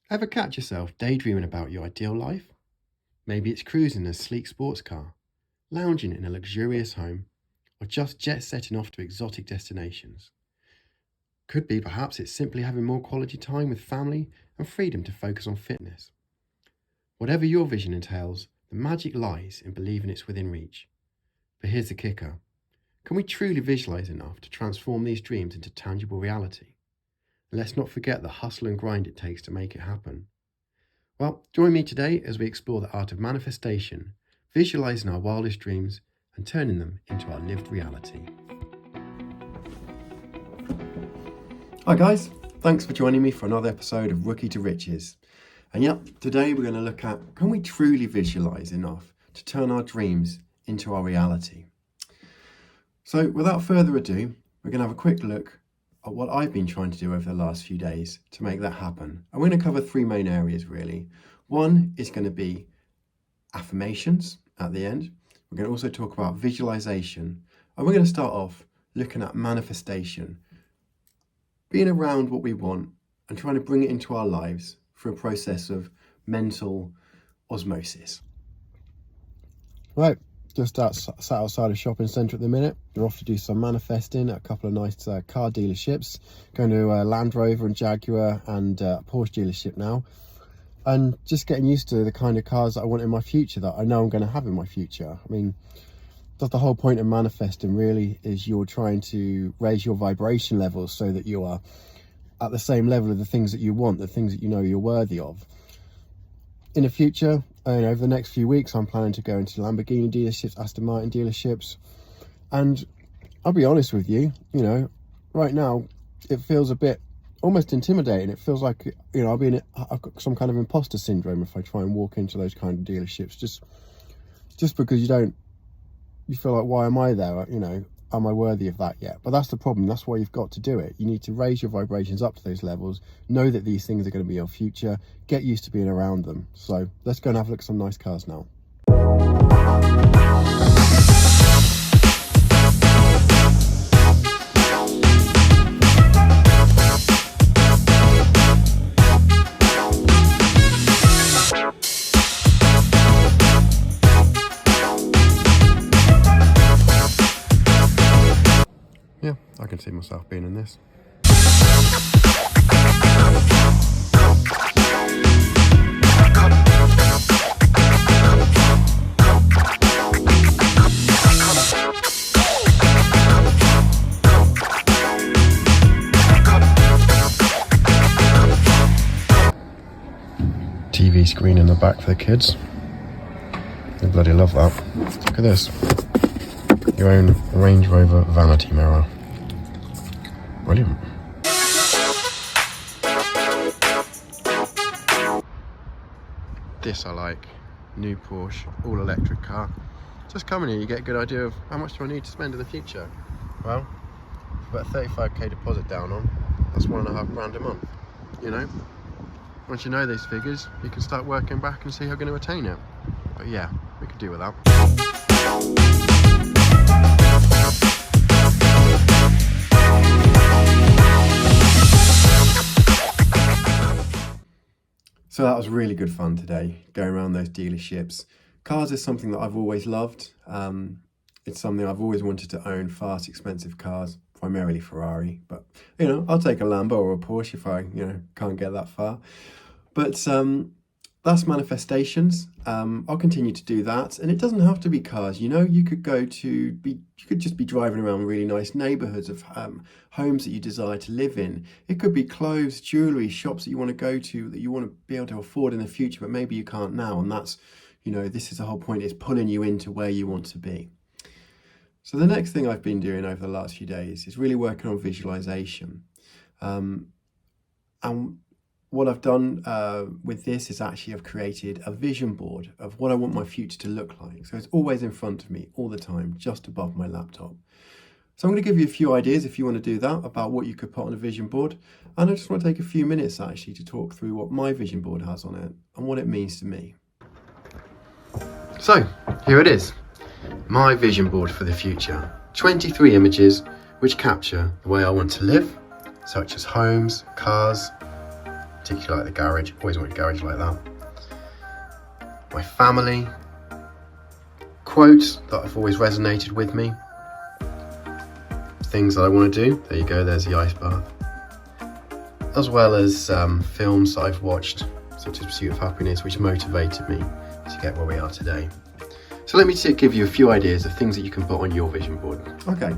Ever catch yourself daydreaming about your ideal life? Maybe it's cruising in a sleek sports car, lounging in a luxurious home, or just jet setting off to exotic destinations. Could be perhaps it's simply having more quality time with family and freedom to focus on fitness. Whatever your vision entails, the magic lies in believing it's within reach. But here's the kicker. Can we truly visualize enough to transform these dreams into tangible reality? And let's not forget the hustle and grind it takes to make it happen. Well, join me today as we explore the art of manifestation, visualizing our wildest dreams and turning them into our lived reality. Hi guys, thanks for joining me for another episode of Rookie to Riches. And yep, today we're going to look at, can we truly visualize enough to turn our dreams into our reality? So without further ado, we're going to have a quick look at what I've been trying to do over the last few days to make that happen. I'm going to cover three main areas really. One is going to be affirmations at the end. We're going to also talk about visualization. And we're going to start off looking at manifestation, being around what we want and trying to bring it into our lives through a process of mental osmosis. Right, just sat outside a shopping centre at the minute. We're off to do some manifesting at a couple of nice car dealerships. Going to Land Rover and Jaguar and Porsche dealership now. And just getting used to the kind of cars that I want in my future, that I know I'm going to have in my future. I mean, that's the whole point of manifesting really, is you're trying to raise your vibration levels so that you are at the same level of the things that you want, the things that you know you're worthy of. In the future, over the next few weeks, I'm planning to go into Lamborghini dealerships, Aston Martin dealerships. And I'll be honest with you, right now it feels a bit almost intimidating. It feels like, I've got some kind of imposter syndrome if I try and walk into those kind of dealerships, just because you feel like, why am I there? Am I worthy of that yet? But that's the problem. That's why you've got to do it. You need to raise your vibrations up to those levels, know that these things are going to be your future, get used to being around them. So let's go and have a look at some nice cars now. Yeah, I can see myself being in this. TV screen in the back for the kids. They bloody love that. Look at this. Your own Range Rover vanity mirror. Brilliant. This I like. New Porsche, all electric car. Just come in here, you get a good idea of how much do I need to spend in the future. Well, put a 35k deposit down on, that's £1.5 grand a month. Once you know these figures, you can start working back and see how you're going to attain it. But yeah, we could do with that. So that was really good fun today, going around those dealerships. Cars is something that I've always loved. It's something I've always wanted to own, fast, expensive cars, primarily Ferrari. But, I'll take a Lambo or a Porsche if I, can't get that far. But that's manifestations. I'll continue to do that. And it doesn't have to be cars. You could just be driving around really nice neighborhoods of homes that you desire to live in. It could be clothes, jewelry, shops that you want to go to, that you want to be able to afford in the future, but maybe you can't now. And that's, this is the whole point, is pulling you into where you want to be. So the next thing I've been doing over the last few days is really working on visualization. And what I've done with this is actually I've created a vision board of what I want my future to look like. So it's always in front of me all the time, just above my laptop. So I'm going to give you a few ideas if you want to do that, about what you could put on a vision board. And I just want to take a few minutes actually to talk through what my vision board has on it and what it means to me. So here it is, my vision board for the future. 23 images which capture the way I want to live, such as homes, cars, particularly like the garage. Always wanted a garage like that. My family, quotes that have always resonated with me, things that I want to do. There you go, there's the ice bath. As well as films that I've watched, such as Pursuit of Happiness, which motivated me to get where we are today. So let me give you a few ideas of things that you can put on your vision board. Okay,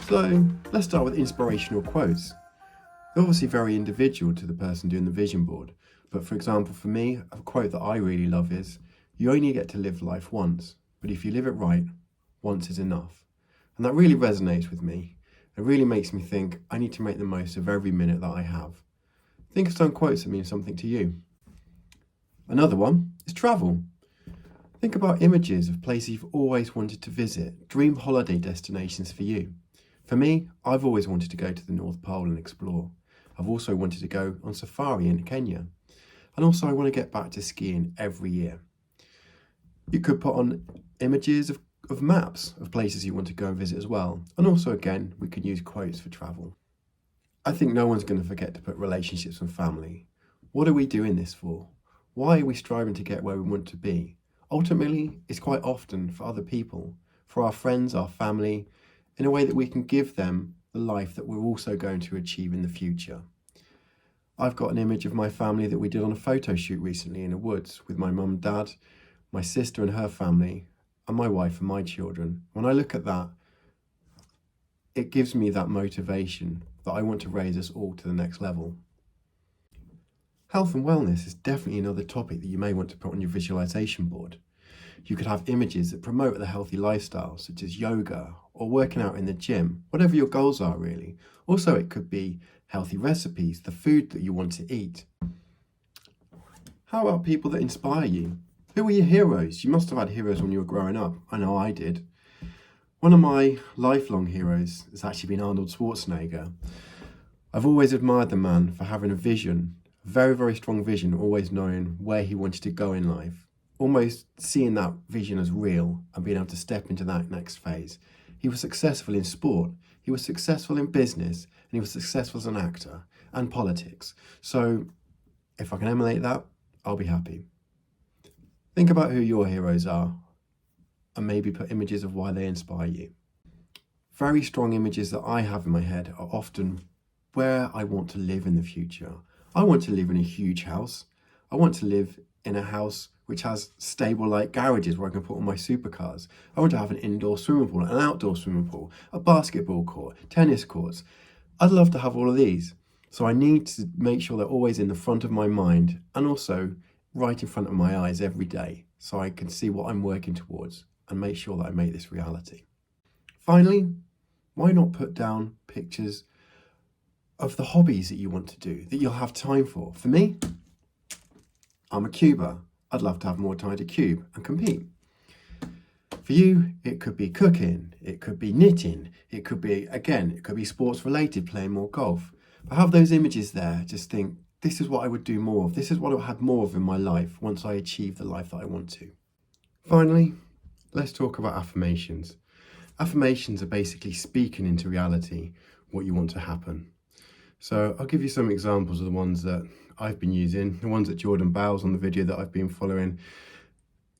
so let's start with inspirational quotes. They're obviously very individual to the person doing the vision board, but for example, for me, a quote that I really love is, "You only get to live life once, but if you live it right, once is enough." And that really resonates with me. It really makes me think I need to make the most of every minute that I have. Think of some quotes that mean something to you. Another one is travel. Think about images of places you've always wanted to visit, dream holiday destinations for you. For me, I've always wanted to go to the North Pole and explore. I've also wanted to go on safari in Kenya. And also I want to get back to skiing every year. You could put on images of maps of places you want to go and visit as well. And also again, we can use quotes for travel. I think no one's going to forget to put relationships and family. What are we doing this for? Why are we striving to get where we want to be? Ultimately, it's quite often for other people, for our friends, our family, in a way that we can give them the life that we're also going to achieve in the future. I've got an image of my family that we did on a photo shoot recently in the woods with my mum and dad, my sister and her family, and my wife and my children. When I look at that, it gives me that motivation that I want to raise us all to the next level. Health and wellness is definitely another topic that you may want to put on your visualization board. You could have images that promote the healthy lifestyle, such as yoga or working out in the gym, whatever your goals are really. Also, it could be healthy recipes, the food that you want to eat. How about people that inspire you? Who were your heroes? You must have had heroes when you were growing up. I know I did. One of my lifelong heroes has actually been Arnold Schwarzenegger. I've always admired the man for having a vision, a very, very strong vision, always knowing where he wanted to go in life, almost seeing that vision as real and being able to step into that next phase. He was successful in sport, he was successful in business, and he was successful as an actor and politics. So if I can emulate that, I'll be happy. Think about who your heroes are and maybe put images of why they inspire you. Very strong images that I have in my head are often where I want to live in the future. I want to live in a huge house. I want to live in a house which has stable like garages where I can put all my supercars. I want to have an indoor swimming pool, an outdoor swimming pool, a basketball court, tennis courts. I'd love to have all of these. So I need to make sure they're always in the front of my mind and also right in front of my eyes every day so I can see what I'm working towards and make sure that I make this reality. Finally, why not put down pictures of the hobbies that you want to do, that you'll have time for? For me, I'm a cuber. I'd love to have more time to cube and compete. For you, it could be cooking, it could be knitting, it could be sports related, playing more golf. But have those images there, just think, this is what I would do more of. This is what I would have more of in my life once I achieve the life that I want to. Finally, let's talk about affirmations. Affirmations are basically speaking into reality what you want to happen. So I'll give you some examples of the ones that I've been using, the ones that Jordan Bowles on the video that I've been following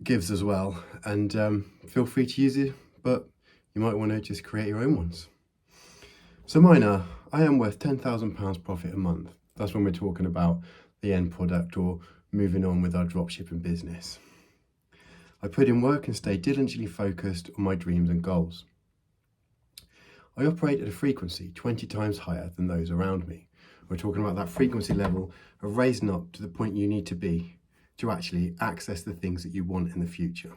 gives as well. And feel free to use it, but you might want to just create your own ones. So mine are, I am worth £10,000 profit a month. That's when we're talking about the end product or moving on with our dropshipping business. I put in work and stay diligently focused on my dreams and goals. I operate at a frequency 20 times higher than those around me. We're talking about that frequency level of raising up to the point you need to be to actually access the things that you want in the future.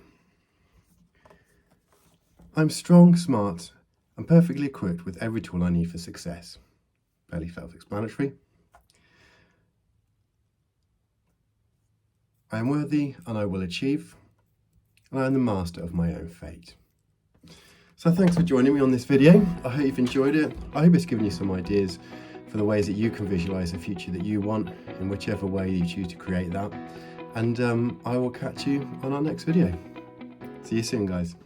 I'm strong, smart, and perfectly equipped with every tool I need for success. Fairly self-explanatory. I am worthy and I will achieve, and I am the master of my own fate. So thanks for joining me on this video. I hope you've enjoyed it. I hope it's given you some ideas for the ways that you can visualize the future that you want in whichever way you choose to create that. And I will catch you on our next video. See you soon, guys.